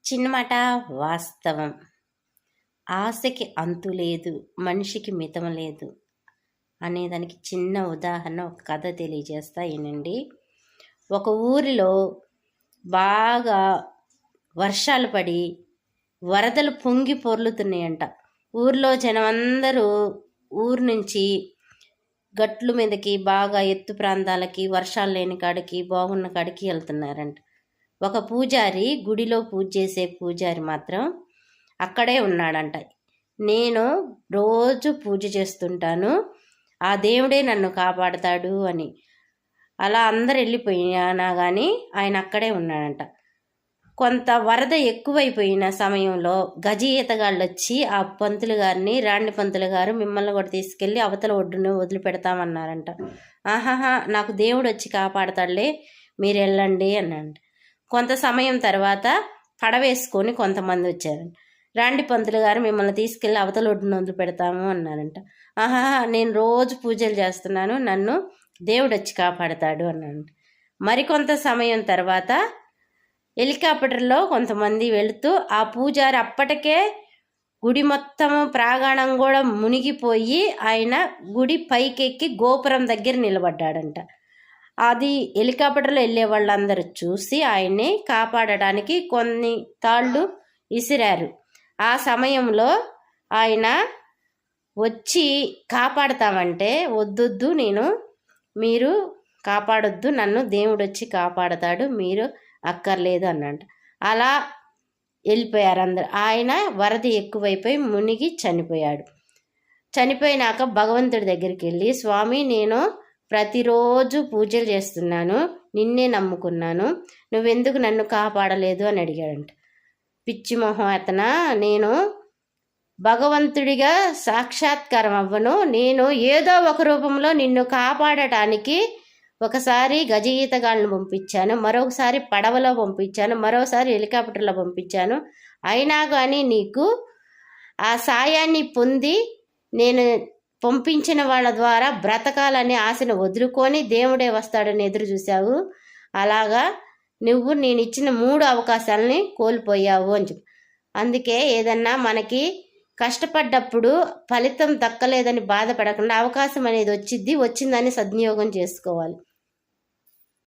చిన్నమాట వాస్తవం. ఆశకి అంతు లేదు, మనిషికి మితం లేదు అనేదానికి చిన్న ఉదాహరణ, ఒక కథ తెలియజేస్తా వినండి. ఒక ఊరిలో బాగా వర్షాలు పడి వరదలు పొంగి పొర్లుతున్నాయంట. ఊర్లో జనం అందరూ ఊరు నుంచి గట్లు మీదకి, బాగా ఎత్తు ప్రాంతాలకి, వర్షాలు లేని కాడికి, బాగున్న కాడికి వెళ్తున్నారంట. ఒక పూజారి, గుడిలో పూజ చేసే పూజారి మాత్రం అక్కడే ఉన్నాడంట. నేను రోజు పూజ చేస్తుంటాను, ఆ దేవుడే నన్ను కాపాడతాడు అని. అలా అందరు వెళ్ళిపోయినా కానీ ఆయన అక్కడే ఉన్నాడంట. కొంత వరద ఎక్కువైపోయిన సమయంలో గజ ఈతగాళ్ళు వచ్చి ఆ పంతులు గారిని, రాణి పంతులు గారు మిమ్మల్ని కూడా తీసుకెళ్ళి అవతల ఒడ్డును వదిలిపెడతామన్నారంట. ఆహాహా, నాకు దేవుడు వచ్చి కాపాడతాడులే, మీరు వెళ్ళండి అన్నాడు. కొంత సమయం తర్వాత పడవేసుకొని కొంతమంది వచ్చారు. రాండి పంతులు గారు మిమ్మల్ని తీసుకెళ్ళి అవతల ఒడ్డును వదిలిపెడతాము అన్నారంట. ఆహాహా, నేను రోజు పూజలు చేస్తున్నాను, నన్ను దేవుడు వచ్చి కాపాడతాడు అన్నాడు. మరికొంత సమయం తర్వాత హెలికాప్టర్లో కొంతమంది వెళుతూ, ఆ పూజారి అప్పటికే గుడి మొత్తం ప్రాంగణం కూడా మునిగిపోయి ఆయన గుడి పైకెక్కి గోపురం దగ్గర నిలబడ్డాడంట. అది హెలికాప్టర్లో వెళ్ళే వాళ్ళందరూ చూసి ఆయన్ని కాపాడడానికి కొన్ని తాళ్ళు విసిరారు. ఆ సమయంలో ఆయన వచ్చి కాపాడతామంటే, వద్దొద్దు, మీరు కాపాడొద్దు, నన్ను దేవుడు వచ్చి కాపాడతాడు, మీరు అక్కర్లేదు అన్నాడు. అలా వెళ్ళిపోయారు అందరు. ఆయన వరద ఎక్కువైపోయి మునిగి చనిపోయాడు. చనిపోయినాక భగవంతుడి దగ్గరికి వెళ్ళి, స్వామి, నేను ప్రతిరోజు పూజలు చేస్తున్నాను, నిన్నే నమ్ముకున్నాను, నువ్వెందుకు నన్ను కాపాడలేదు అని అడిగాడంట. పిచ్చి మొహం అతన, నేను భగవంతుడిగా సాక్షాత్కారం అవ్వను, నేను ఏదో ఒక రూపంలో నిన్ను కాపాడటానికి ఒకసారి గజ ఈతగాళ్ళను పంపించాను, మరొకసారి పడవలో పంపించాను, మరోసారి హెలికాప్టర్లో పంపించాను. అయినా కానీ నీకు ఆ సాయాన్ని పొంది నేను పంపించిన వాళ్ళ ద్వారా బ్రతకాలనే ఆశను వదులుకొని దేవుడే వస్తాడని ఎదురు చూశావు. అలాగా నువ్వు నేను ఇచ్చిన 3 అవకాశాలని కోల్పోయావు అని చెప్పి. అందుకే ఏదన్నా మనకి కష్టపడ్డప్పుడు ఫలితం దక్కలేదని బాధపడకుండా అవకాశం అనేది వచ్చిందని సద్వినియోగం చేసుకోవాలి.